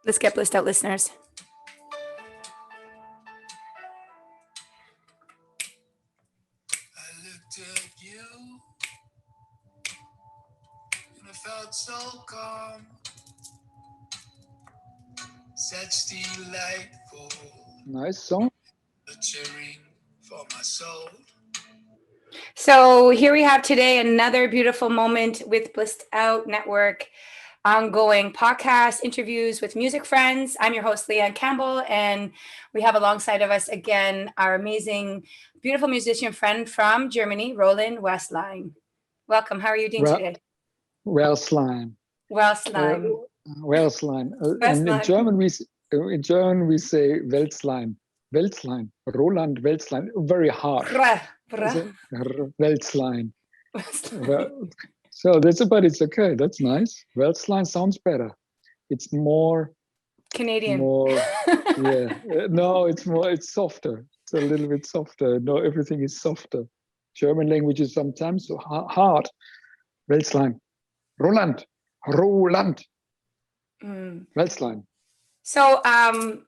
Let's get BlisstOut listeners. I looked at you and I felt so calm, such delightful, Nice song. nurturing for my soul. So here we have today another beautiful moment with BlisstOut Network, ongoing podcast interviews with music friends. I'm your host, Leanne Campbell, and we have alongside of us again our amazing, beautiful musician friend from Germany, Roland Wälzlein. Welcome. How are you doing today? Wälzlein. Wälzlein. Wälzlein. And in Wälzlein. German we say Wälzlein. Wälzlein. Roland Wälzlein. Very hard. Wälzlein. So but it's okay. That's nice. Wälzlein sounds better. It's more Canadian. No, it's softer. It's a little bit softer. No, everything is softer. German language is sometimes so hard. Wälzlein. Roland. Wälzlein. So,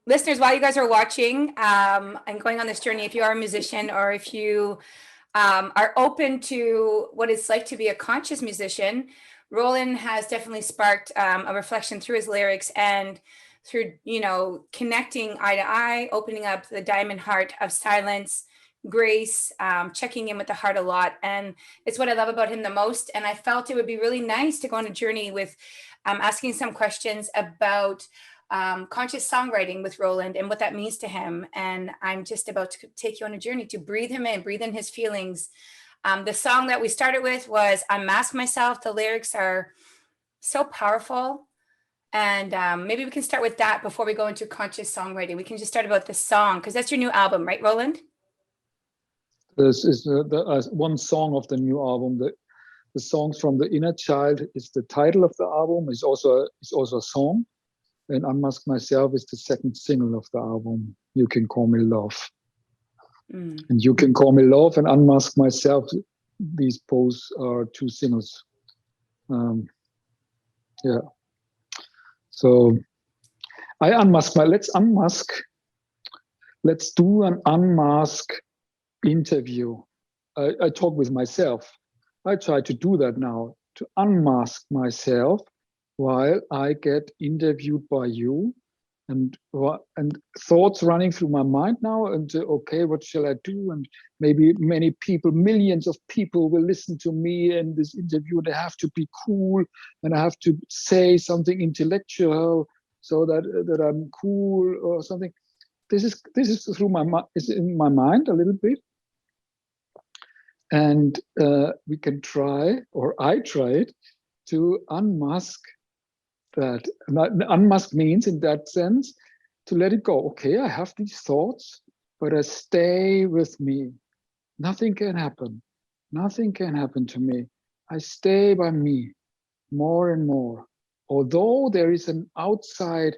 listeners, while you guys are watching and going on this journey, if you are a musician or if you are open to what it's like to be a conscious musician, Roland has definitely sparked a reflection through his lyrics and through, connecting eye to eye, opening up the diamond heart of silence, grace, checking in with the heart a lot. And it's what I love about him the most. And I felt it would be really nice to go on a journey with asking some questions about conscious songwriting with Roland and what that means to him. And I'm just about to take you on a journey to breathe him in, breathe in his feelings. The song that we started with was Unmask Myself. The lyrics are so powerful. And maybe we can start with that before we go into conscious songwriting. We can just start about the song, because that's your new album, right, Roland? This is one song of the new album. The songs from the inner child is the title of the album. It's also a song. And Unmask Myself is the second single of the album. You Can Call Me Love. And You Can Call Me Love and Unmask Myself, these both are two singles. So let's do an unmask interview. I talk with myself. I try to do that now, to unmask myself while I get interviewed by you, and thoughts running through my mind now, and okay, what shall I do? And maybe many people, millions of people will listen to me in this interview. They have to be cool, and I have to say something intellectual so that I'm cool or something. This is through is in my mind a little bit, and we can try, or I tried to unmask that. Unmask means, in that sense, to let it go. Okay, I have these thoughts, but I stay with me. Nothing can happen. Nothing can happen to me. I stay by me more and more. Although there is an outside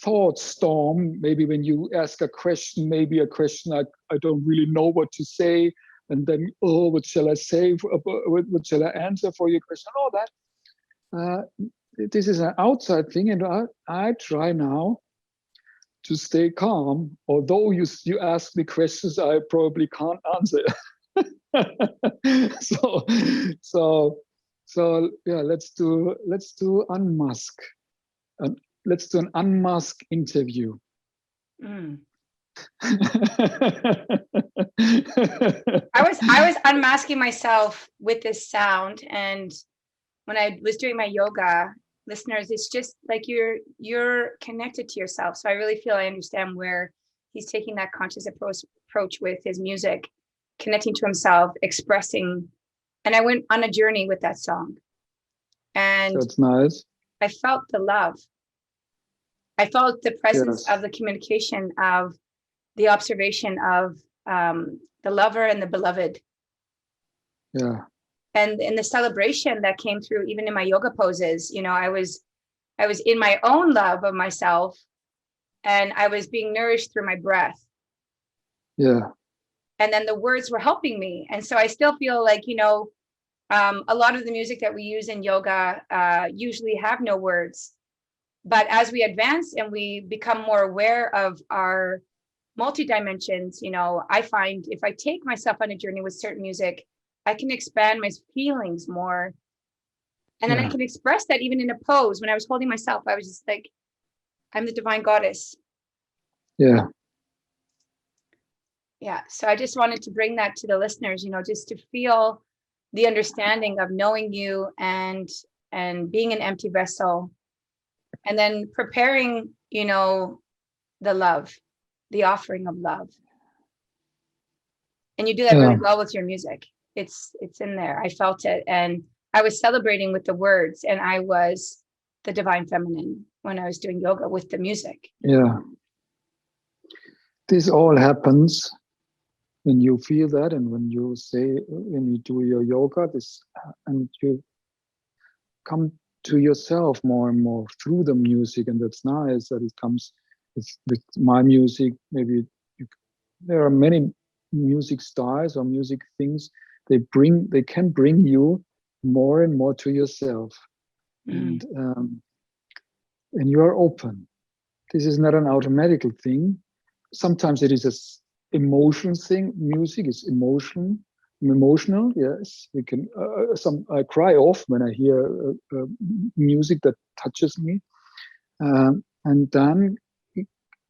thought storm, maybe when you ask a question, maybe a question I don't really know what to say, and then, what shall I say? What shall I answer for your question? All that. This is an outside thing, and I try now to stay calm. Although you ask me questions I probably can't answer. So yeah, let's do unmask. Let's do an unmask interview. I was unmasking myself with this sound, and when I was doing my yoga, listeners, it's just like you're connected to yourself. So I really feel I understand where he's taking that conscious approach with his music, connecting to himself, expressing. And I went on a journey with that song. And that's nice. I felt the love. I felt the presence of the communication, of the observation of the lover and the beloved. Yeah. And in the celebration that came through, even in my yoga poses, I was in my own love of myself, and I was being nourished through my breath. Yeah. And then the words were helping me. And so I still feel like, a lot of the music that we use in yoga usually have no words. But as we advance and we become more aware of our multi-dimensions, you know, I find if I take myself on a journey with certain music, I can expand my feelings more. And then I can express that even in a pose. When I was holding myself, I was just like, I'm the divine goddess. Yeah. Yeah. So I just wanted to bring that to the listeners, you know, just to feel the understanding of knowing you and being an empty vessel, and then preparing, you know, the love, the offering of love. And you do that really well with your music. It's in there. I felt it. And I was celebrating with the words, and I was the divine feminine when I was doing yoga with the music. Yeah. This all happens when you feel that, and when you do your yoga, and you come to yourself more and more through the music. And that's nice that it comes with my music. Maybe there are many music styles or music things. They can bring you more and more to yourself. And you are open. This is not an automatical thing. Sometimes it is a emotion thing. Music is emotional. Yes, we can. I cry off when I hear music that touches me, and then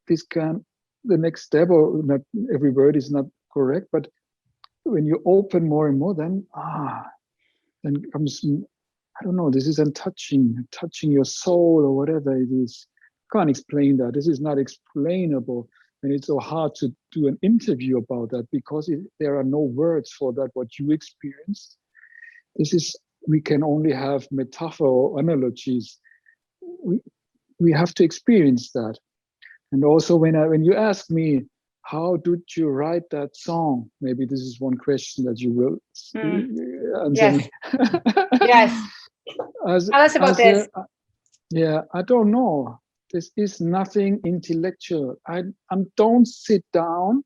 the next step, or not every word is not correct, but when you open more and more, then comes, I don't know, this is touching your soul or whatever it is. Can't explain that. This is not explainable. And it's so hard to do an interview about that, because there are no words for that, what you experienced. We can only have metaphor or analogies. We have to experience that. And also when you ask me, how did you write that song? Maybe this is one question that you will answer yes. me. Yes. Tell us about this. I don't know. This is nothing intellectual. I don't sit down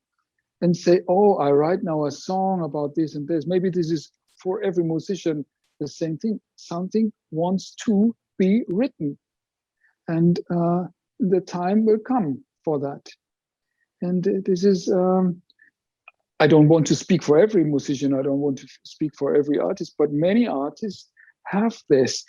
and say, oh, I write now a song about this and this. Maybe this is for every musician the same thing. Something wants to be written. And the time will come for that. And this is, I don't want to speak for every musician. I don't want to speak for every artist, but many artists have this.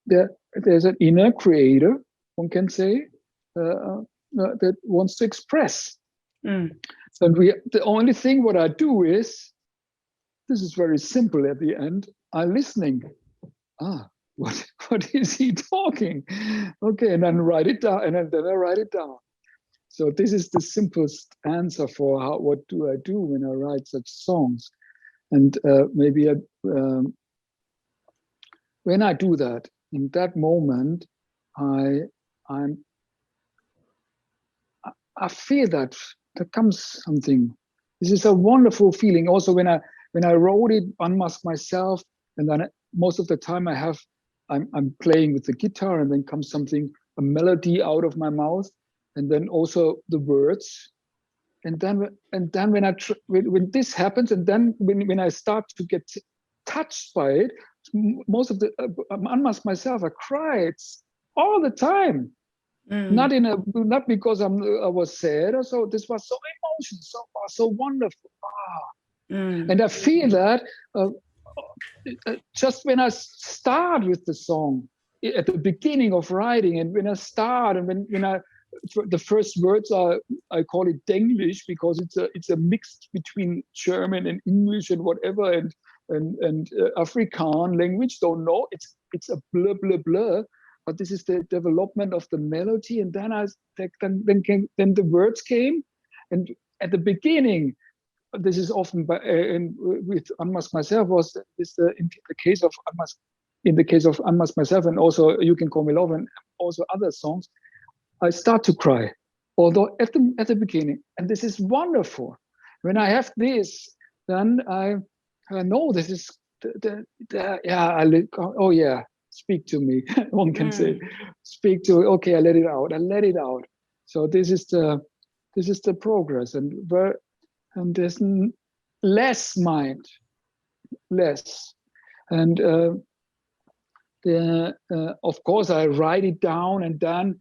There's an inner creator, one can say, that wants to express. And the only thing what I do is, this is very simple at the end, I'm listening. What is he talking? Okay, and then write it down, and then I write it down. So this is the simplest answer for what do I do when I write such songs. And maybe when I do that, in that moment, I feel that there comes something. This is a wonderful feeling. Also, when I wrote it, Unmask Myself, and then most of the time I'm playing with the guitar, and then comes something, a melody out of my mouth, and then also the words. And then when this happens, and then when I start to get touched by it, most of the Unmask Myself, I cry. It's all the time. Not because I was sad or so. This was so emotional, so wonderful. And I feel that just when I start with the song at the beginning of writing, and when I start, and when I the first words I call it Denglish, because it's a mix between German and English and whatever, and Afrikaans language. Don't know. It's a blah blah blah. But this is the development of the melody, and then then the words came, and at the beginning, this is often with Unmask Myself in the case of Unmask Myself, and also You Can Call Me Love, and also other songs, I start to cry, although at the beginning, and this is wonderful. When I have this, then I know this is oh yeah. Speak to me, one can say. Speak to, okay, I let it out. So this is the progress, and there's less mind, less. And of course, I write it down, and then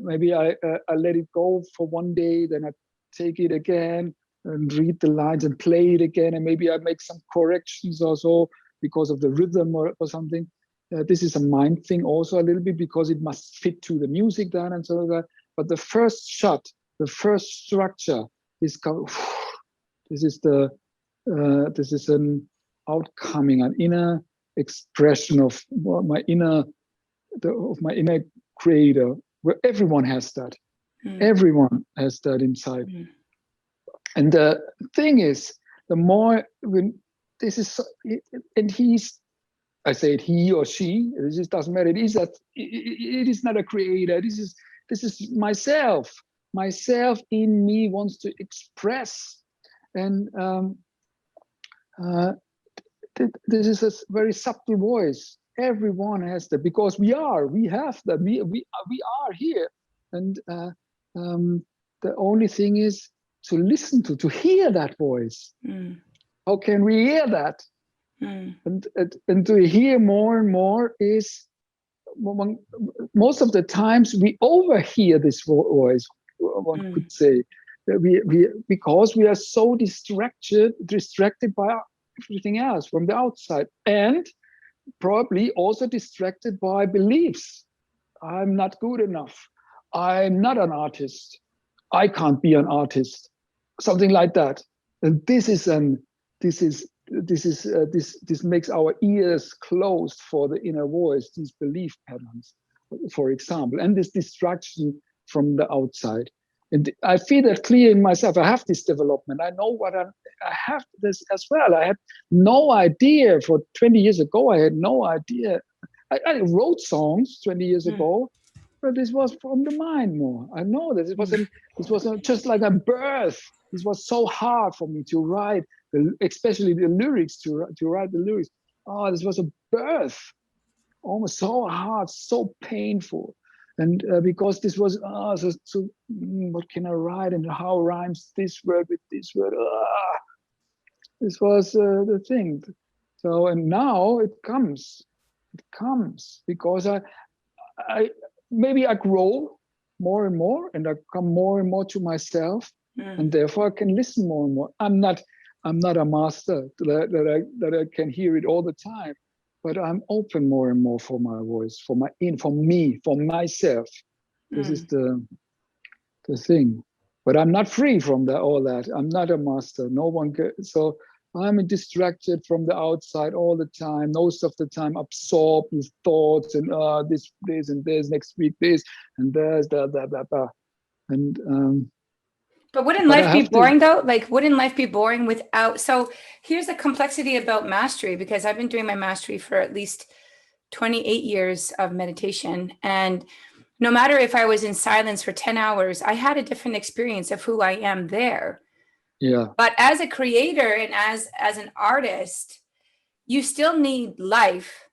maybe I let it go for one day, then I take it again and read the lines and play it again, and maybe I make some corrections or so because of the rhythm or something. This is a mind thing also a little bit, because it must fit to the music then and so on. But the first shot, the first structure is this is an outcoming, an inner expression of my inner creator, where everyone has that. Everyone has that inside. And the thing is, the more when this is, and I say it, he or she, it just doesn't matter. It is not a creator. This is myself. Myself in me wants to express, and this is a very subtle voice. Everyone has that, because we have that. We are here, and the only thing is to listen to hear that voice. How can we hear that? And to hear more and more is, most of the times we overhear this voice, one could say. Because we are so distracted by everything else from the outside, and probably also distracted by beliefs. I'm not good enough. I'm not an artist. I can't be an artist. Something like that. And this makes our ears closed for the inner voice, these belief patterns, for example, and this distraction from the outside. And I feel that clear in myself. I have this development. I know what I have this as well. I had no idea for 20 years ago. I had no idea. I wrote songs 20 years ago, but this was from the mind more. I know that this wasn't just like a birth. This was so hard for me to write, especially the lyrics, to write the lyrics. Oh, this was a birth, almost so hard, so painful. And because this was, what can I write, and how rhymes this word with this word? This was the thing. So, and now it comes because I maybe I grow more and more, and I come more and more to myself, and therefore I can listen more and more. I'm not a master that I can hear it all the time, but I'm open more and more for my voice, for me, for myself. This is the thing. But I'm not free from all that. I'm not a master. No one so I'm distracted from the outside all the time, most of the time absorbed with thoughts and this and this, next week this and this, that. And but wouldn't life be boring though? Like, wouldn't life be boring without? So here's the complexity about mastery, because I've been doing my mastery for at least 28 years of meditation. And no matter if I was in silence for 10 hours, I had a different experience of who I am there. Yeah. But as a creator and as an artist, you still need life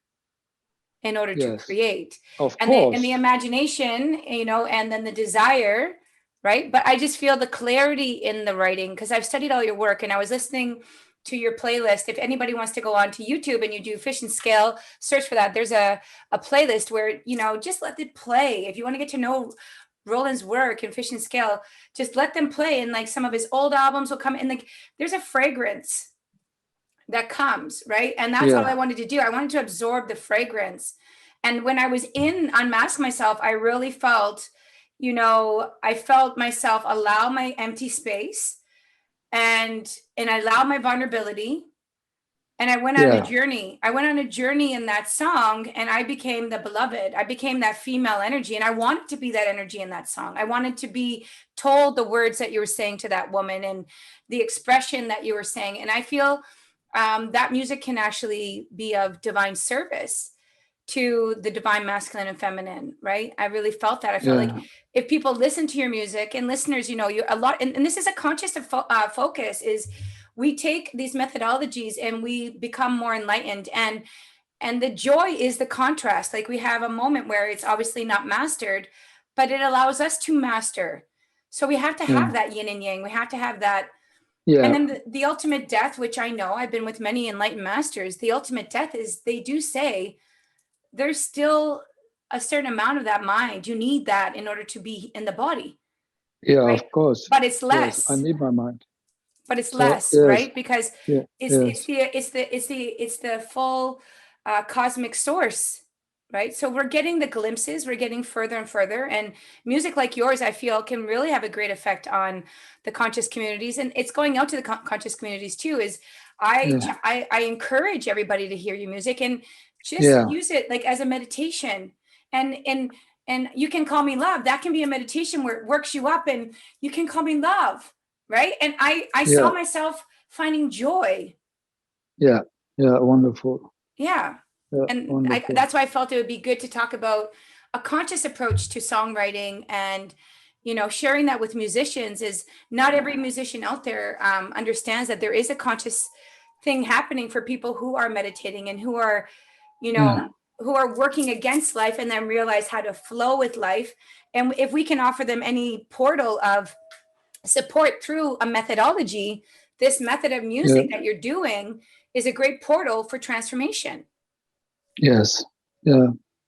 in order to create. Of course. And the imagination, and then the desire, right? But I just feel the clarity in the writing, because I've studied all your work, and I was listening to your playlist. If anybody wants to go on to YouTube and you do Fish and Scale, search for that. There's a playlist where, just let it play. If you want to get to know Roland's work and Fish and Scale, just let them play. And like some of his old albums will come in, like there's a fragrance that comes, right? And that's all I wanted to do. I wanted to absorb the fragrance. And when I was in Unmask Myself, I really felt, I felt myself allow my empty space and allow my vulnerability. And I went on a journey. I went on a journey in that song, and I became the beloved. I became that female energy, and I wanted to be that energy in that song. I wanted to be told the words that you were saying to that woman and the expression that you were saying. And I feel that music can actually be of divine service to the divine masculine and feminine, right? I really felt that. I felt like if people listen to your music, and listeners, you're a lot, and this is a conscious focus, is we take these methodologies and we become more enlightened. And the joy is the contrast. Like, we have a moment where it's obviously not mastered, but it allows us to master. So we have to have that yin and yang. We have to have that. Yeah. And then the ultimate death, which I know I've been with many enlightened masters, the ultimate death is, they do say, there's still a certain amount of that mind. You need that in order to be in the body. Yeah, right? of course. But it's Yes, less. I need my mind. But it's So, less, yes, right? Because yeah, it's yes, it's the full cosmic source, right? So we're getting the glimpses, we're getting further and further, and music like yours, I feel, can really have a great effect on the conscious communities, and it's going out to the conscious communities too. Is yeah, I encourage everybody to hear your music and just yeah, use it like as a meditation, and you can call me love. That can be a meditation where it works you up, and you can call me love, right? And I yeah, saw myself finding joy. yeah, yeah, wonderful. Yeah. Yeah, And wonderful. that's why I felt it would be good to talk about a conscious approach to songwriting, and sharing that with musicians. Is not every musician out there understands that there is a conscious thing happening for people who are meditating and who are you Yeah, know who are working against life and then realize how to flow with life. And if we can offer them any portal of support through a methodology, this method of yeah, music that you're doing is a great portal for transformation. yes, yeah,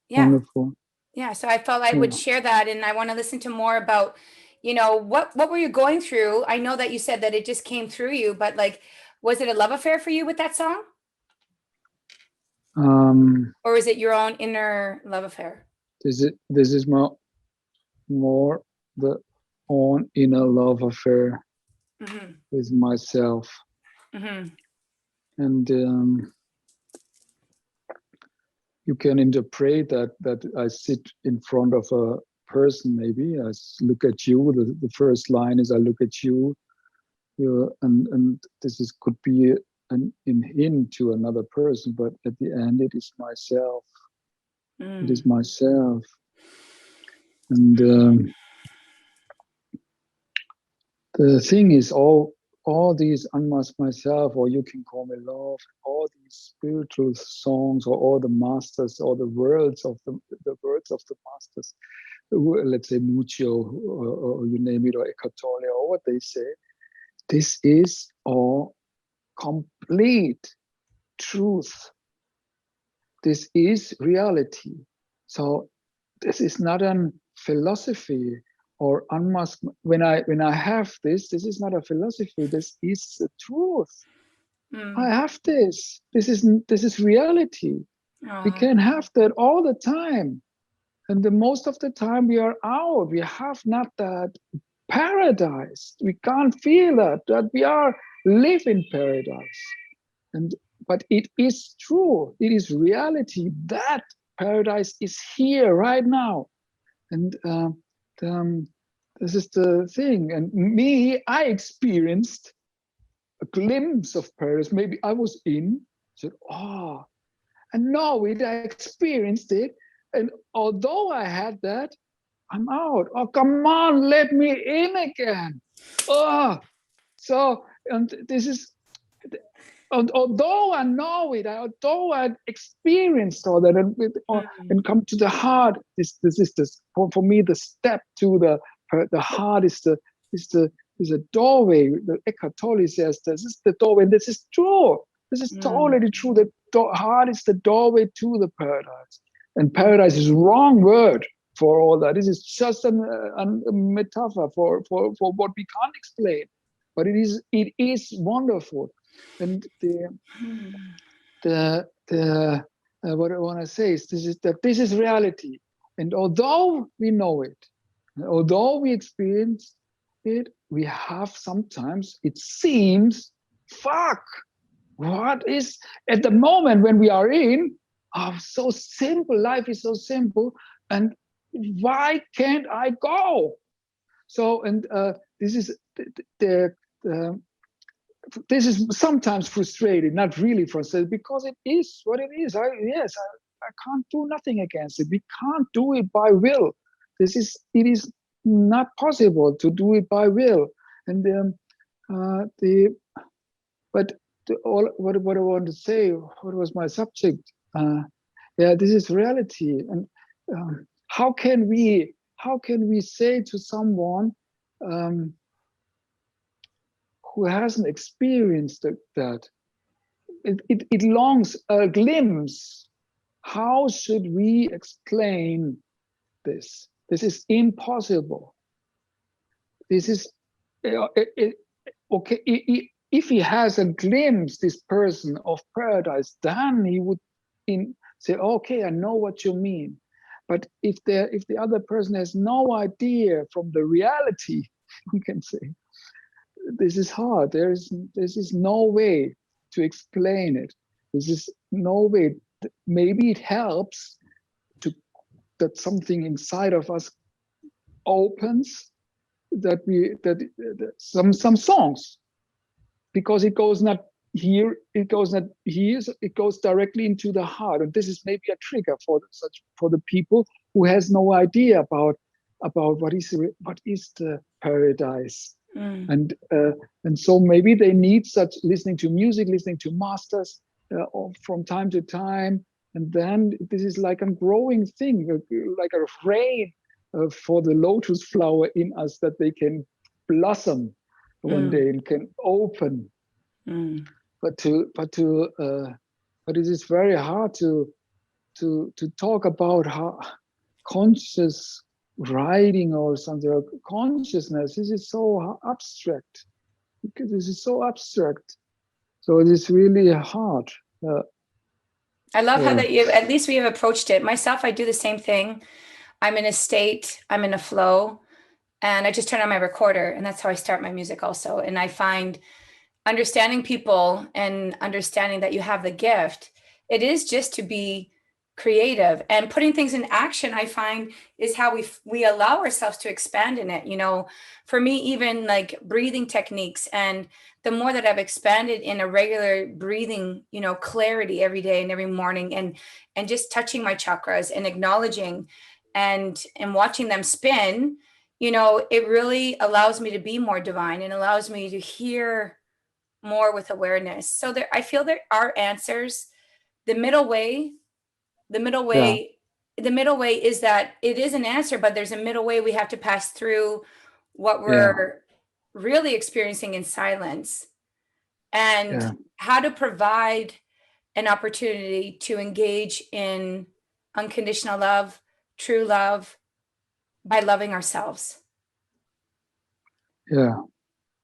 Yeah. wonderful. Yeah. So I felt I would Yeah. share that, and I want to listen to more about, what were you going through? I know that you said that it just came through you, but like, was it a love affair for you with that song? Um, Or is it your own inner love affair? this is more the own inner love affair Mm-hmm. with myself, Mm-hmm. and you can interpret that I sit in front of a person. Maybe look at you. The first line is I look at you. And this could be an hint to another person, but at the end, it is myself. It Mm. is myself, and the thing is, all these Unmask Myself, or You Can Call Me Love, all these spiritual songs, or all the masters, or the words of the words of the masters, let's say Mucho, or you name it, or Eckhart Tolle, or what they say. This is all complete truth. This is reality. So this is not a philosophy or unmask. When I have this is not a philosophy. This is the truth. I Mm. have this. This is reality. We Oh. can have that all the time, and the most of the time we are out. We have not that paradise. We can't feel that we are live in paradise. And but it is true. It is reality that paradise is here right now. And um, this is the thing. And me, I experienced a glimpse of paradise. Maybe I was in, said, oh, and know it. I experienced it. And although I had that, I'm out. Oh, come on, let me in again. Oh, so and this is. And although I know it, although I experienced all that, Mm. and come to the heart, this is for me the step to the heart is a doorway. The Eckhart Tolle says this is the doorway. And this is true. This is Mm. totally true. The heart is the doorway to the paradise, and Mm. paradise is wrong word for all that. This is just a metaphor for what we can't explain, but it is wonderful. And the what I want to say is this is reality, and although we know it, although we experience it, we have sometimes it seems, fuck, what is at the moment when we are in, oh, so simple, life is so simple, and why can't I go? So, and this is the this is sometimes frustrating, not really frustrated, because it is what it is. I can't do nothing against it. We can't do it by will. It is not possible to do it by will. And the but what I want to say, what was my subject? Yeah, this is reality. And how can we say to someone who hasn't experienced that it longs a glimpse How should we explain this? This is impossible. This is okay. If he has a glimpse, this person, of paradise, then he would say, okay, I know what you mean. But if the other person has no idea from the reality, we can say, this is hard. This is no way to explain it. This is no way. Maybe it helps that something inside of us opens, that some songs, because it goes not here, it goes not here, it goes directly into the heart. And this is maybe a trigger for the people who has no idea about what is the paradise. And so maybe they need such listening to music, listening to masters from time to time. And then this is like a growing thing, like a rain for the lotus flower in us, that they can blossom one day and can open. But it is very hard to talk about how conscious writing or something, or consciousness. This is so abstract. This is so abstract. So it is really hard. I love how that at least we have approached it. Myself, I do the same thing. I'm in a state, I'm in a flow, and I just turn on my recorder, and that's how I start my music also. And I find understanding people and understanding that you have the gift, it is just to be creative, and putting things in action, I find, is how we allow ourselves to expand in it. You know, for me, even like breathing techniques, and the more that I've expanded in a regular breathing, you know, clarity every day and every morning, and just touching my chakras and acknowledging and watching them spin, you know, it really allows me to be more divine and allows me to hear more with awareness. So there, I feel there are answers. The middle way is that it is an answer, but there's a middle way. We have to pass through what we're really experiencing in silence, and how to provide an opportunity to engage in unconditional love, true love, by loving ourselves. And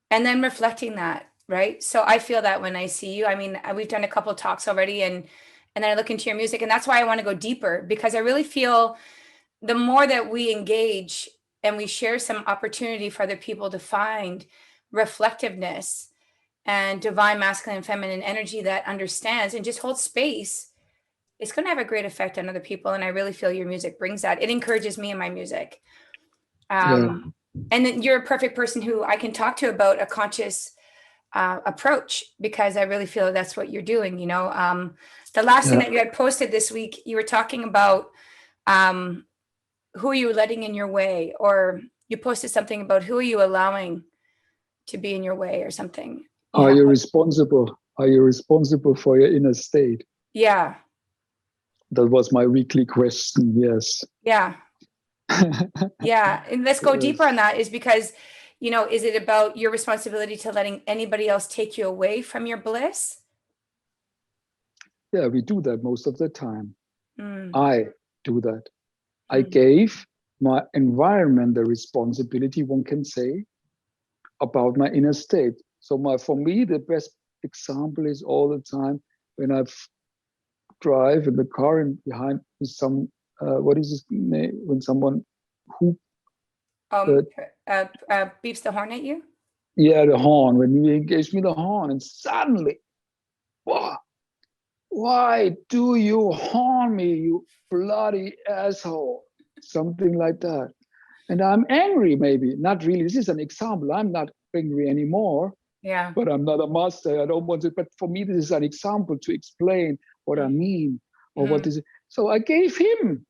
then reflecting that, right? So I feel that when I see you, I mean, we've done a couple of talks already, and then I look into your music, and that's why I want to go deeper, because I really feel the more that we engage and we share some opportunity for other people to find reflectiveness and divine masculine and feminine energy that understands and just holds space, it's going to have a great effect on other people. And I really feel your music brings that. It encourages me in my music. And then you're a perfect person who I can talk to about a conscious approach, because I really feel that's what you're doing. You know, the last thing that you had posted this week, you were talking about who are you letting in your way, or you posted something about who are you allowing to be in your way or something. Are you responsible? Are you responsible for your inner state? Yeah. That was my weekly question. Yes. Yeah. Yeah. And let's go deeper on that, is because, you know, is it about your responsibility to letting anybody else take you away from your bliss? Yeah, we do that most of the time. I do that. I gave my environment the responsibility, one can say, about my inner state. So for me, the best example is all the time when I drive in the car and behind is some, what is his name? When someone who beeps the horn at you? Yeah, the horn. When you engage me the horn, and suddenly, why do you horn me, you bloody asshole? Something like that. And I'm angry, maybe. Not really. This is an example. I'm not angry anymore. Yeah. But I'm not a master. I don't want to. But for me, this is an example to explain what I mean, or what is it. So I gave him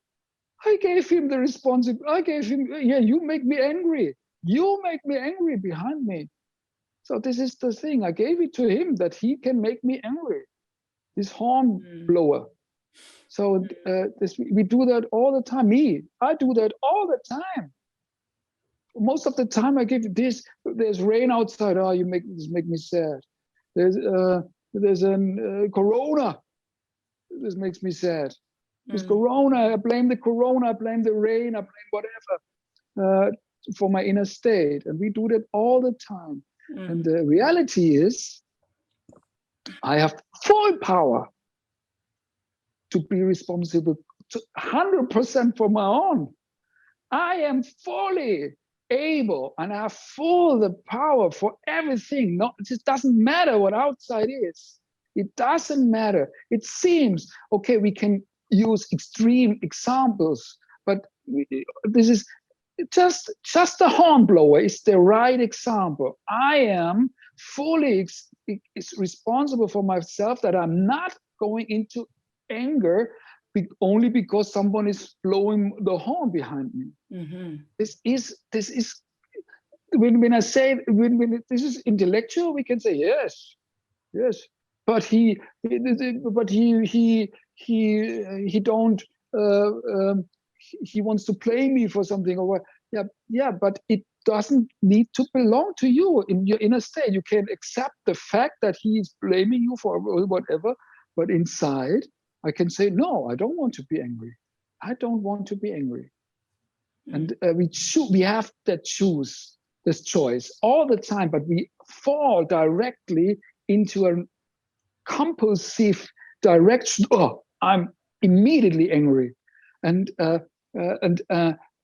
the responsibility. I gave him, you make me angry. You make me angry behind me. So this is the thing. I gave it to him that he can make me angry. This horn blower. So we do that all the time. I do that all the time. Most of the time I give this. There's rain outside. Oh, you make me sad. There's a corona. This makes me sad. It's Corona. I blame the Corona. I blame the rain. I blame whatever for my inner state. And we do that all the time. And the reality is, I have full power to be responsible to 100% for my own. I am fully able and I have full the power for everything. It just doesn't matter what outside is. It doesn't matter. It seems, okay, we can use extreme examples, but this is just the hornblower is the right example. I am fully responsible for myself, that I'm not going into anger only because someone is blowing the horn behind me. This is when I say when this is intellectual, we can say yes, but he don't he wants to play me for something, or what? Yeah, but it doesn't need to belong to you in your inner state. You can accept the fact that he is blaming you for whatever, but inside I can say, no, I don't want to be angry. I don't want to be angry. And we have that this choice all the time, but we fall directly into a compulsive direction. Oh, I'm immediately angry.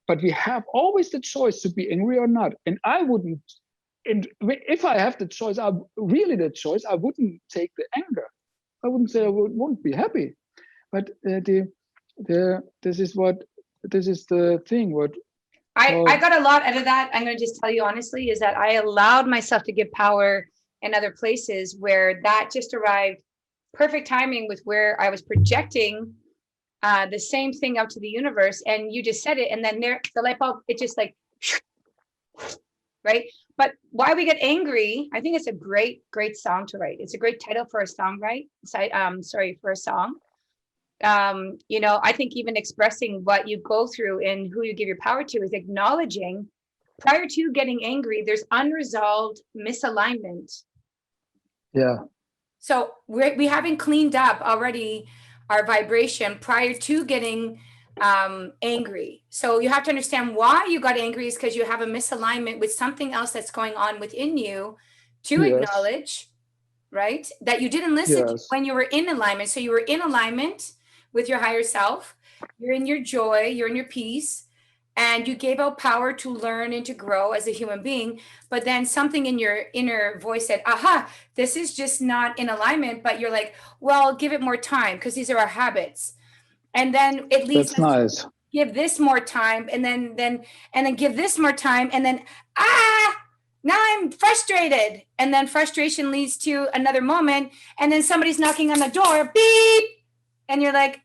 But we have always the choice to be angry or not. And I wouldn't, and if I have the choice, I wouldn't take the anger. I wouldn't say I won't be happy. But this is the thing. I got a lot out of that. I'm going to just tell you honestly, is that I allowed myself to give power in other places where that just arrived perfect timing with where I was projecting the same thing out to the universe. And you just said it. And then the light bulb, it just like, right? But why we get angry, I think it's a great song to write. It's a great title for a song, right? For a song. I think even expressing what you go through and who you give your power to is acknowledging prior to getting angry, there's unresolved misalignment. Yeah. So we haven't cleaned up already our vibration prior to getting angry. So you have to understand why you got angry is because you have a misalignment with something else that's going on within you to acknowledge, right? That you didn't listen to when you were in alignment. So you were in alignment with your higher self. You're in your joy, you're in your peace, and you gave out power to learn and to grow as a human being. But then something in your inner voice said, aha, this is just not in alignment. But you're like, well, give it more time because these are our habits. And then it leads us to give this more time, and then give this more time, and then now I'm frustrated. And then frustration leads to another moment, and then somebody's knocking on the door, beep, and you're like,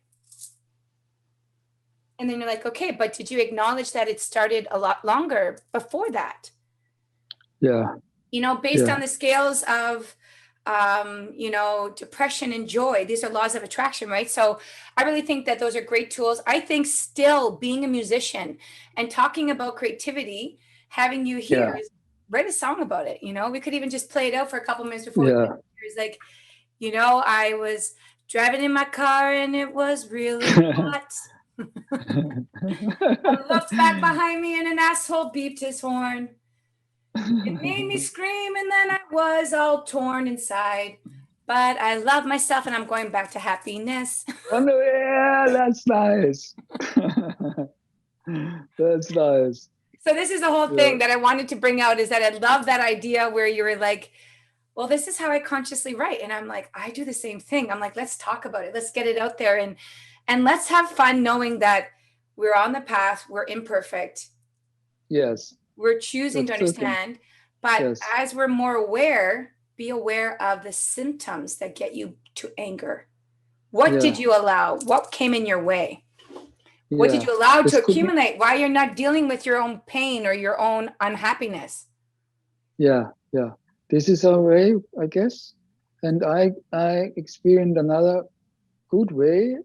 and then you're like, okay, but did you acknowledge that it started a lot longer before that? Yeah. Based on the scales of depression and joy. These are laws of attraction, right? So I really think that those are great tools. I think still being a musician and talking about creativity, having you here, is write a song about it. We could even just play it out for a couple minutes before we it's like, I was driving in my car and it was really hot. I looked back behind me and an asshole beeped his horn. It made me scream, and then I was all torn inside. But I love myself, and I'm going back to happiness. Oh, no, yeah, that's nice. That's nice. So this is the whole thing that I wanted to bring out, is that I love that idea where you were like, well, this is how I consciously write. And I'm like, I do the same thing. I'm like, let's talk about it. Let's get it out there. And let's have fun knowing that we're on the path. We're imperfect. Yes. We're choosing to understand, but as we're more aware, be aware of the symptoms that get you to anger. What did you allow? What came in your way? What did you allow to accumulate? Why you're not dealing with your own pain or your own unhappiness? Yeah. This is our way, I guess. And I experienced another good way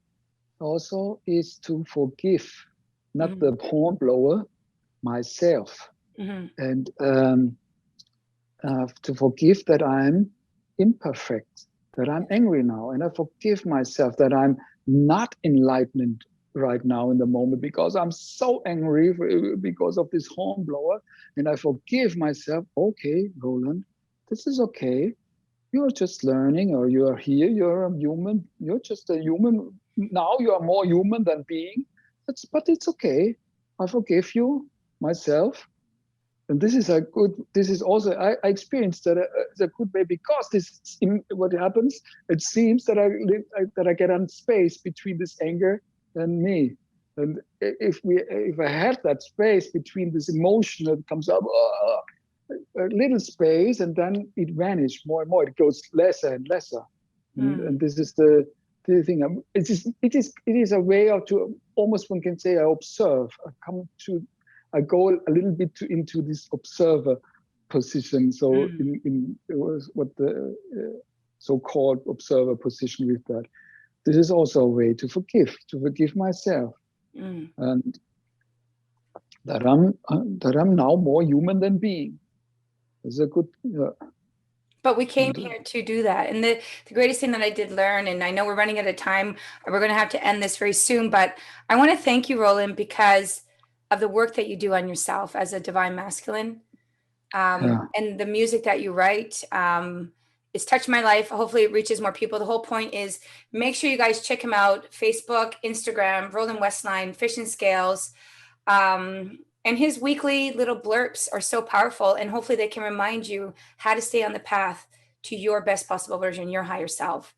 also is to forgive, not the hornblower, myself. And to forgive that I'm imperfect, that I'm angry now, and I forgive myself that I'm not enlightened right now in the moment because I'm so angry because of this hornblower, and I forgive myself. Okay, Roland, this is okay. You're just learning, or you are here. You're a human. You're just a human. Now you are more human than being. But it's okay. I forgive you, myself. And this is a good. This is also I experienced that as a good way because this what happens. It seems that I get on space between this anger and me. And if I had that space between this emotion that comes up, a little space, and then it vanishes more and more. It goes lesser and lesser. And this is the thing. It is a way of to almost one can say I observe. I go a little bit into this observer position. So in what the so-called observer position with that. This is also a way to forgive myself, and that I'm now more human than being. It's a good. But we came here to do that. And the greatest thing that I did learn, and I know we're running out of time, we're going to have to end this very soon, but I want to thank you, Roland, because of the work that you do on yourself as a divine masculine. And the music that you write it's touched my life. Hopefully it reaches more people. The whole point is make sure you guys check him out. Facebook, Instagram, Roland Wälzlein, Fish and Scales. And his weekly little blurps are so powerful, and hopefully they can remind you how to stay on the path to your best possible version, your higher self.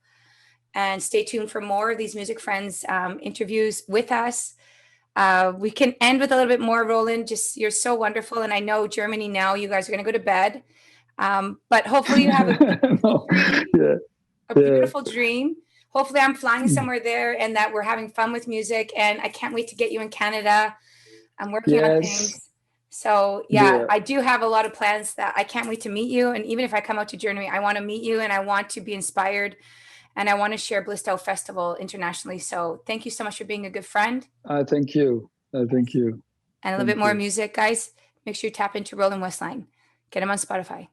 And stay tuned for more of these Music Friends interviews with us. We can end with a little bit more, Roland. Just you're so wonderful, and I know Germany now. You guys are going to go to bed, but hopefully you have a beautiful dream. A beautiful dream. Hopefully, I'm flying somewhere there, and that we're having fun with music. And I can't wait to get you in Canada. I'm working on things. So I do have a lot of plans that I can't wait to meet you. And even if I come out to Germany, I want to meet you and I want to be inspired. And I want to share BlisstOut Festival internationally. So thank you so much for being a good friend. Thank you. Thank you. And a little bit more music, guys. Make sure you tap into Roland Wälzlein. Get him on Spotify.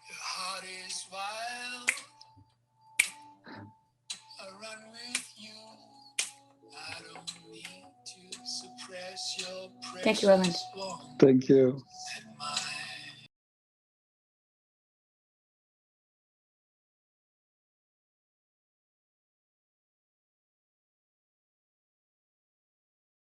Your heart is wild. I run with you. I don't need to suppress your Thank you, Roland. Thank you.